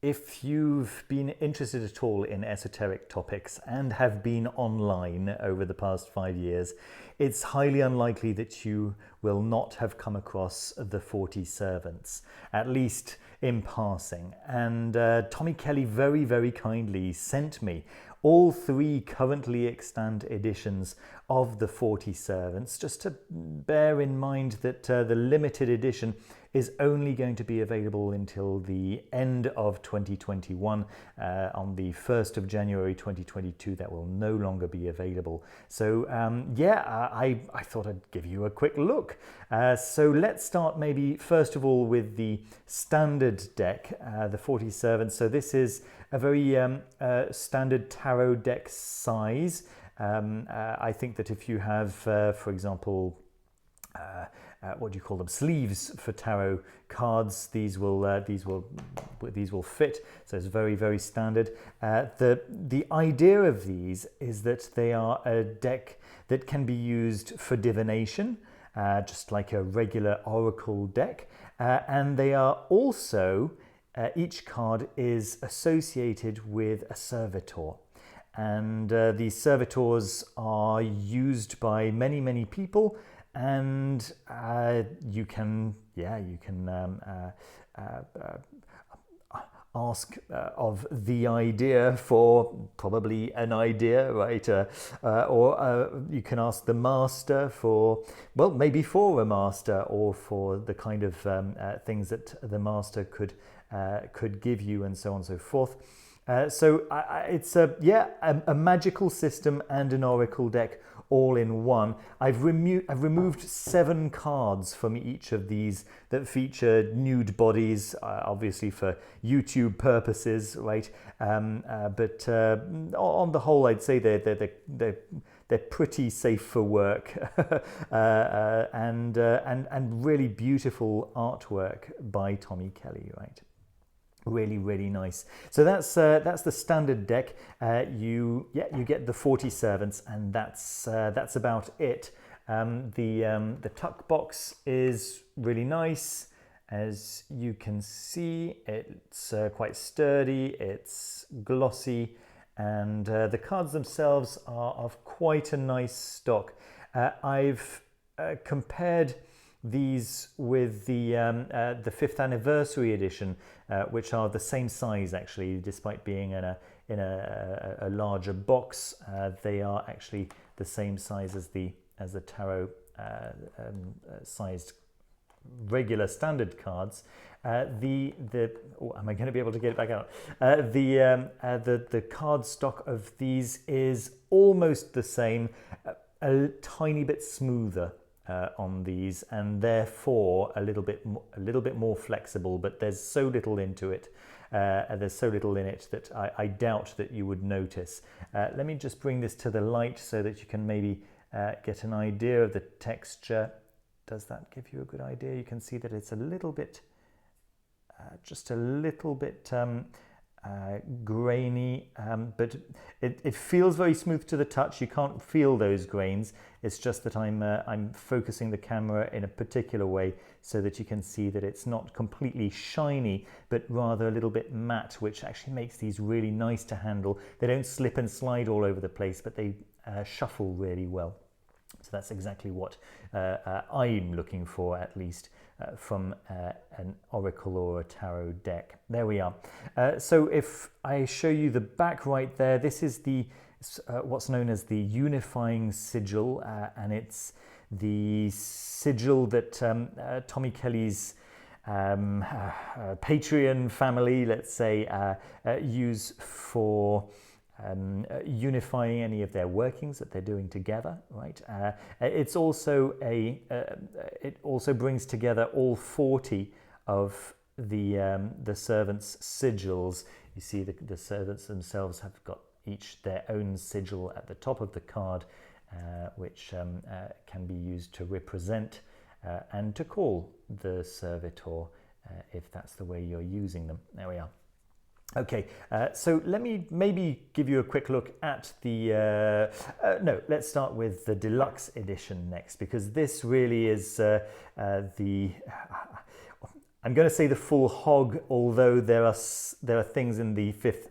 If you've been interested at all in esoteric topics and have been online over the past 5 years, it's highly unlikely that you will not have come across the 40 Servants, at least in passing. And Tommy Kelly very, very kindly sent me all 3 currently extant editions of the 40 Servants, just to bear in mind that the limited edition is only going to be available until the end of 2021. On the 1st of January 2022, that will no longer be available. So I thought I'd give you a quick look. So let's start maybe first of all with the standard deck, the 40 Servants. So this is a very standard tarot deck size. I think that if you have, for example, what do you call them? Sleeves for tarot cards. These will fit. So it's very, very standard. The idea of these is that they are a deck that can be used for divination, just like a regular oracle deck, and they are also each card is associated with a servitor. And these servitors are used by many, many people, and you can ask of the idea for probably an idea, right? Or you can ask the master for, well, maybe for a master, or for the kind of things that the master could give you, and so on and so forth. So it's a magical system and an oracle deck all in one. I've removed 7 cards from each of these that feature nude bodies, obviously for YouTube purposes, right? But on the whole, I'd say they're pretty safe for work, and really beautiful artwork by Tommy Kelly, right? Really, really nice. So that's the standard deck. You get the 40 Servants, and that's about it. The tuck box is really nice, as you can see. It's quite sturdy. It's glossy, and the cards themselves are of quite a nice stock. I've compared these with the 5th anniversary edition, which are the same size actually, despite being in a larger box. They are actually the same size as the tarot sized regular standard cards. Am I going to be able to get it back out? The card stock of these is almost the same, a tiny bit smoother on these, and therefore a little bit more flexible, but there's so little into it, there's so little in it that I doubt that you would notice. Let me just bring this to the light so that you can maybe get an idea of the texture. Does that give you a good idea? You can see that it's a little bit, just a little bit grainy, but it feels very smooth to the touch. You can't feel those grains. It's just that I'm focusing the camera in a particular way so that you can see that it's not completely shiny, but rather a little bit matte, which actually makes these really nice to handle. They don't slip and slide all over the place, but they shuffle really well. So that's exactly what I'm looking for, at least, from an oracle or a tarot deck. There we are. So if I show you the back right there, this is the what's known as the Unifying Sigil, and it's the sigil that Tommy Kelly's Patreon family, let's say, use for unifying any of their workings that they're doing together, right? It's also it also brings together all 40 of the servants' sigils. You see the servants themselves have got each their own sigil at the top of the card, which can be used to represent and to call the servitor if that's the way you're using them. There we are. Okay, so let me maybe give you a quick look at the, no, let's start with the Deluxe Edition next, because this really is I'm going to say the full hog, although there are things in the 5th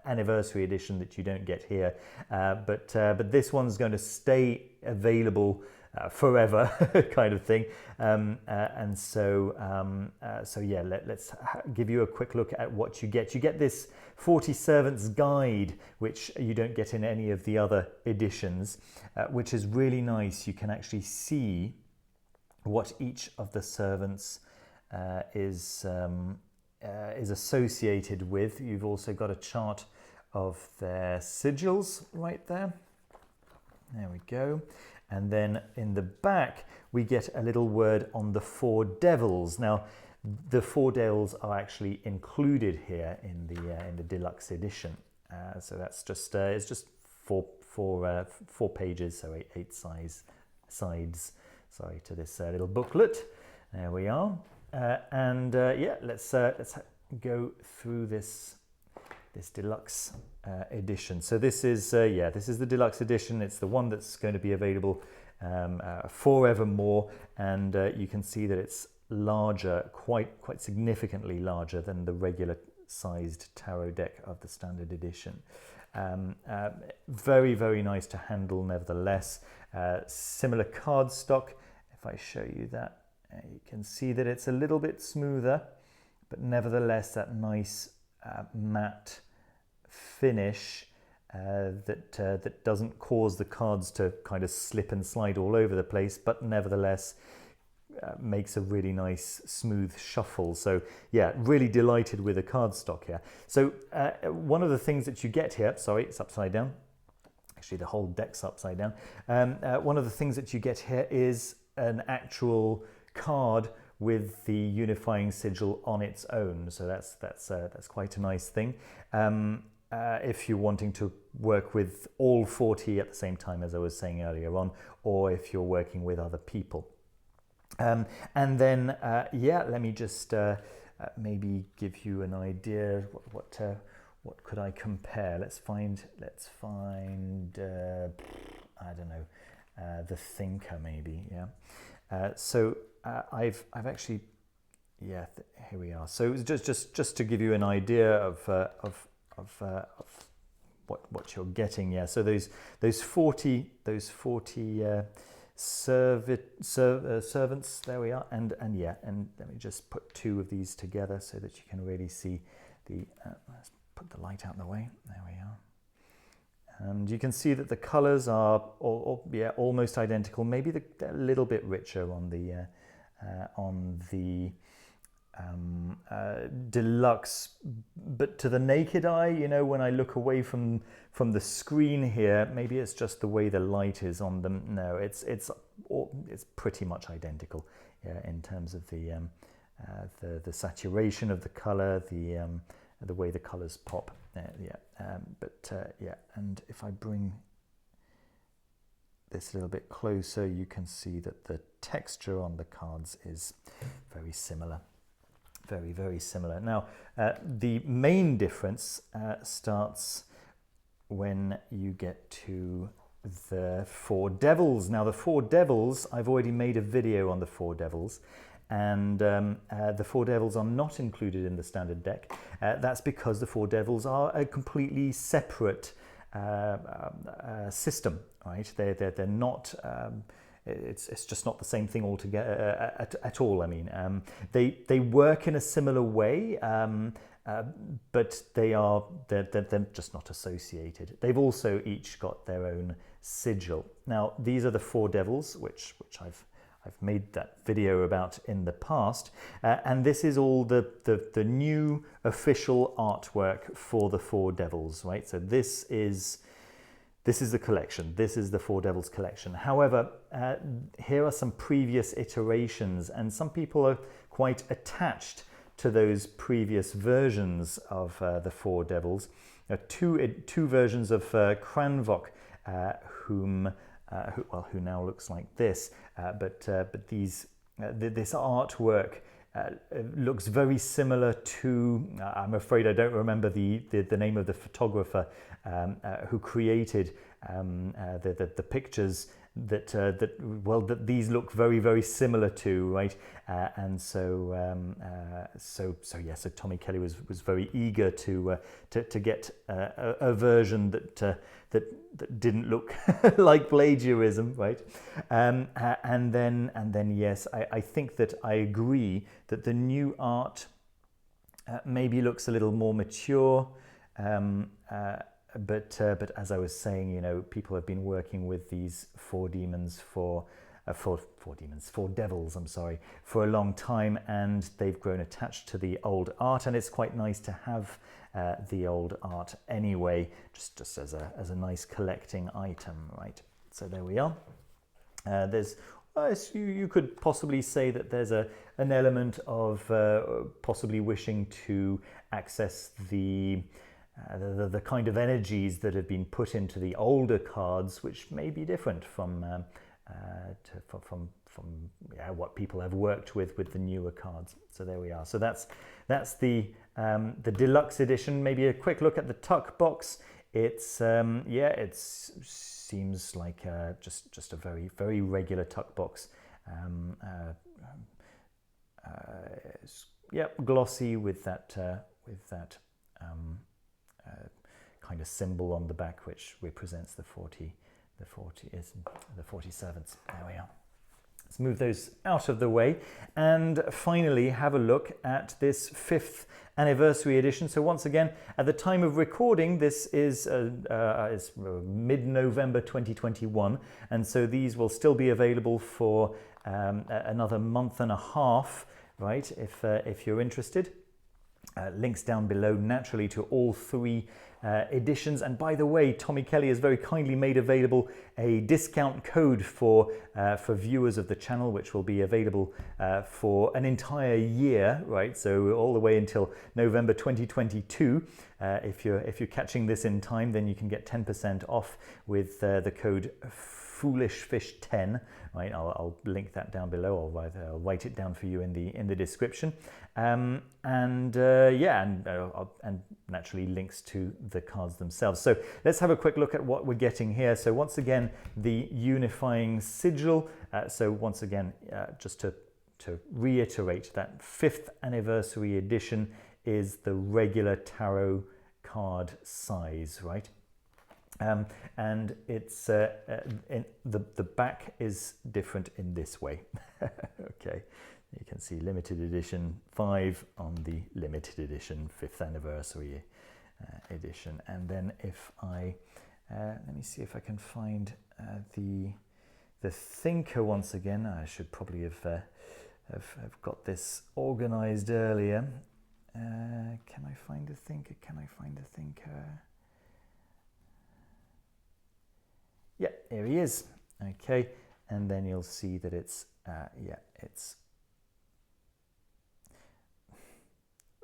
anniversary edition that you don't get here, but this one's going to stay available forever, kind of thing. And so yeah, let's give you a quick look at what you get. You get this 40 Servants Guide, which you don't get in any of the other editions, which is really nice. You can actually see what each of the servants is associated with. You've also got a chart of their sigils right there. There we go. And then in the back, we get a little word on the 4 devils. Now, the 4 devils are actually included here in the deluxe edition. So that's just it's just four pages, so eight sides. Sorry, to this little booklet. There we are. Yeah, let's go through this deluxe edition. So this is the deluxe edition. It's the one that's going to be available forevermore, and you can see that it's larger, quite significantly larger than the regular sized tarot deck of the standard edition. Very, very nice to handle nevertheless. Similar cardstock. If I show you that, you can see that it's a little bit smoother, but nevertheless that nice matte finish that doesn't cause the cards to kind of slip and slide all over the place, but nevertheless makes a really nice smooth shuffle. So yeah, really delighted with the cardstock here. So one of the things that you get here, sorry, it's upside down. Actually, the whole deck's upside down. One of the things that you get here is an actual card with the Unifying Sigil on its own. So that's quite a nice thing. If you're wanting to work with all 40 at the same time, as I was saying earlier on, or if you're working with other people. And then, yeah, let me just maybe give you an idea. What could I compare? Let's find. I don't know, the Thinker maybe. Yeah. So I've actually, yeah. Here we are. So just to give you an idea of what you're getting. Yeah. So those 40 servants, there we are, and yeah, and let me just put 2 of these together so that you can really see the let's put the light out in the way. There we are, and you can see that the colors are almost identical, maybe a little bit richer on the deluxe, but to the naked eye, you know, when I look away from the screen here, maybe it's just the way the light is on them. No, it's pretty much identical, yeah, in terms of the saturation of the color, the way the colors pop. Yeah, and if I bring this a little bit closer, you can see that the texture on the cards is very similar. Very, very similar. Now, the main difference starts when you get to the 4 devils. Now, the 4 devils, I've already made a video on the 4 devils, and the 4 devils are not included in the standard deck. That's because the 4 devils are a completely separate system, right? They're not. It's just not the same thing altogether at all. I mean, they work in a similar way, but they're just not associated. They've also each got their own sigil. Now, these are the 4 devils, which I've made that video about in the past, and this is all the new official artwork for the 4 devils, right? So this is the collection. This is the 4 Devils collection. However, here are some previous iterations, and some people are quite attached to those previous versions of the 4 Devils. Two versions of Cranvok, who now looks like this, but this artwork looks very similar to, I'm afraid I don't remember the name of the photographer who created the pictures that these look very, very similar to, right? And so Tommy Kelly was very eager to get a version that didn't look like plagiarism, right? And then yes, I think that I agree that the new art maybe looks a little more mature. But as I was saying, you know, people have been working with these four devils, I'm sorry, for a long time, and they've grown attached to the old art, and it's quite nice to have the old art anyway, just as a nice collecting item, right? So there we are. You could possibly say that there's an element of possibly wishing to access the kind of energies that have been put into the older cards, which may be different from what people have worked with the newer cards. So there we are. So that's the deluxe edition. Maybe a quick look at the tuck box. It seems like just a very, very regular tuck box. Glossy with that kind of symbol on the back, which represents the 47s. There we are. Let's move those out of the way and finally have a look at this 5th anniversary edition. So once again, at the time of recording, this is mid-November 2021, and so these will still be available for another month and a half, right? If you're interested. Links down below naturally to all 3 editions, and by the way, Tommy Kelly has very kindly made available a discount code for viewers of the channel, which will be available for an entire year, right? So all the way until November 2022. If you're catching this in time, then you can get 10% off with the code FoolishFish10, right? I'll link that down below. I'll write it down for you in the description, and naturally links to the cards themselves. So let's have a quick look at what we're getting here. So once again, the Unifying Sigil. So once again, just to reiterate, that 5th anniversary edition is the regular tarot card size, right? And it's in the back is different in this way. Okay, you can see limited edition 5 on the limited edition 5th anniversary edition. And then if I let me see if I can find the thinker once again. I should probably have got this organized earlier. Can I find the thinker? Can I find the thinker? Yeah, here he is. Okay, and then you'll see that it's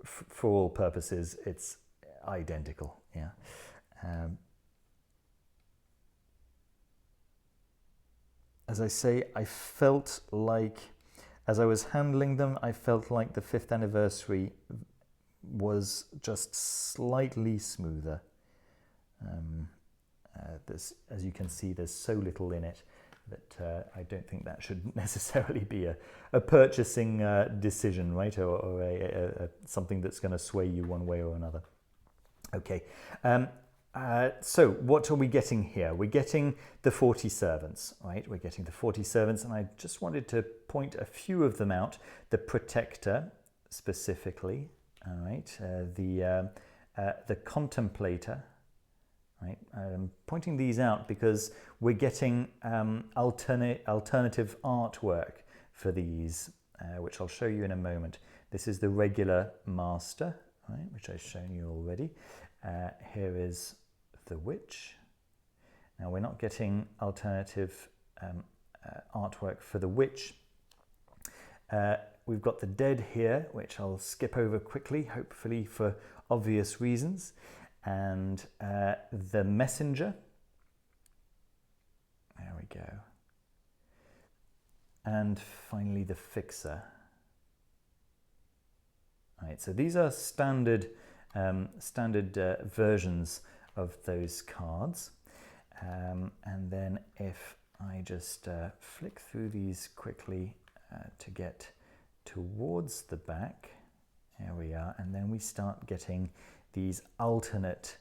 for all purposes, it's identical. Yeah. As I say, I felt like, as I was handling them, I felt like the 5th anniversary was just slightly smoother. As you can see, there's so little in it that I don't think that should necessarily be a purchasing decision, right? Or something that's going to sway you one way or another. Okay, so what are we getting here? We're getting the 40 servants, right? We're getting the 40 servants, and I just wanted to point a few of them out. The Protector, specifically, all right? The Contemplator. Right. Pointing these out because we're getting alternative artwork for these, which I'll show you in a moment. This is the regular Master, right, which I've shown you already. Here is the Witch. Now we're not getting alternative artwork for the Witch. We've got the Dead here, which I'll skip over quickly, hopefully for obvious reasons. And the Messenger, there we go, and finally the Fixer. Right, so these are standard versions of those cards, and then if I just flick through these quickly to get towards the back. There we are, and then we start getting these alternate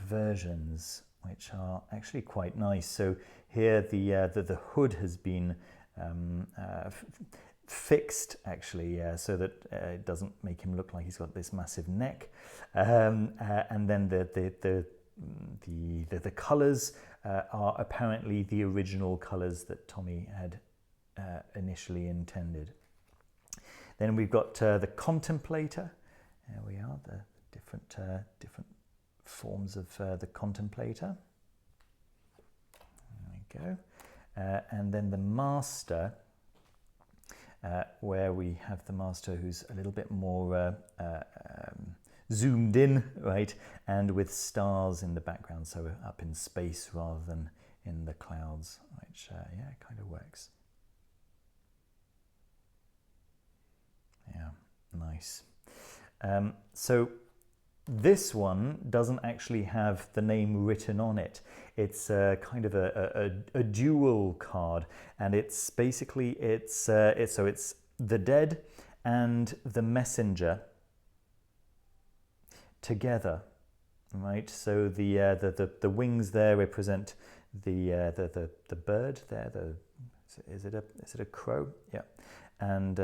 versions, which are actually quite nice. So here the hood has been fixed actually, so that it doesn't make him look like he's got this massive neck, and then the colours are apparently the original colours that Tommy had initially intended. Then we've got the Contemplator. There we are, the different forms of the Contemplator. There we go. And then the Master, where we have the Master who's a little bit more zoomed in, right, and with stars in the background, so up in space rather than in the clouds, which yeah, kind of works. Yeah, nice. So this one doesn't actually have the name written on it. It's kind of a dual card, and it's basically so it's the Dead and the Messenger together, right? So the wings there represent the bird there. Is it a crow? Yeah, and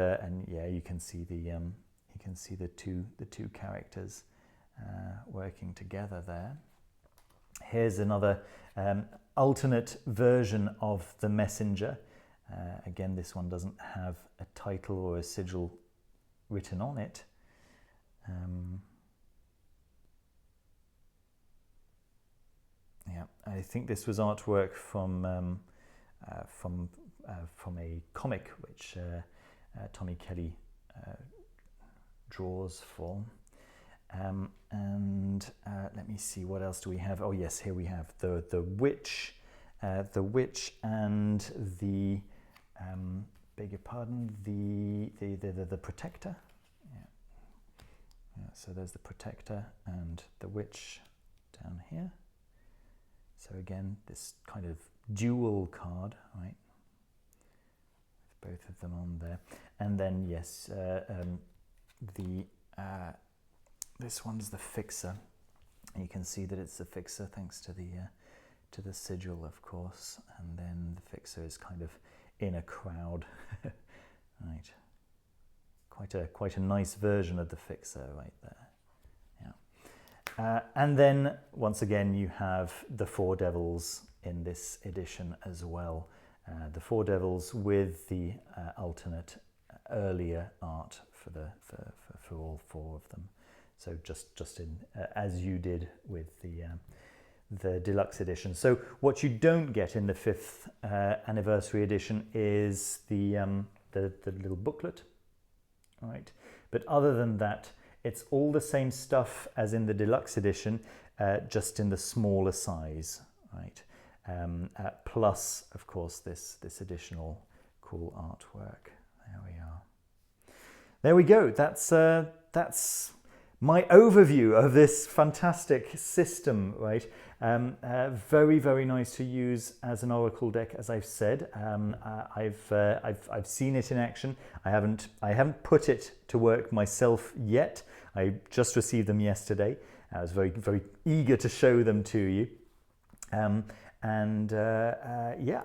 yeah, you can see the two characters working together there. Here's another alternate version of the Messenger. Again, this one doesn't have a title or a sigil written on it. Yeah, I think this was artwork from a comic which Tommy Kelly draws for. And let me see, what else do we have? Oh yes, here we have the witch and the beg your pardon, the protector. Yeah, so there's the protector and the witch down here. So again, this kind of dual card, right? With both of them on there, and then yes, this one's the fixer. You can see that it's the fixer thanks to the sigil, of course, and then the fixer is kind of in a crowd, right? Quite a nice version of the fixer right there. Yeah, and then once again you have the four devils in this edition as well. The four devils with the alternate earlier art for all four of them. So just in as you did with the deluxe edition. So what you don't get in the 5th anniversary edition is the little booklet, right? But other than that, it's all the same stuff as in the deluxe edition, just in the smaller size, right? Plus, of course, this additional cool artwork. There we are. There we go. That's my overview of this fantastic system, right? Very, very nice to use as an oracle deck, as I've said. I've seen it in action. I haven't put it to work myself yet. I just received them yesterday. I was very, very eager to show them to you. Yeah,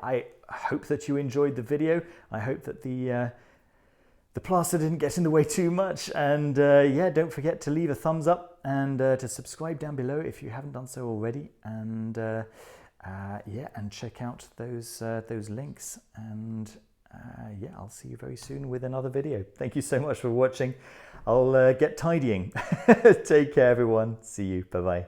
I hope that you enjoyed the video. I hope that the plaster didn't get in the way too much, and yeah, don't forget to leave a thumbs up and to subscribe down below if you haven't done so already, and yeah, and check out those links, and yeah, I'll see you very soon with another video. Thank you so much for watching. I'll get tidying. Take care, everyone. See you. Bye bye.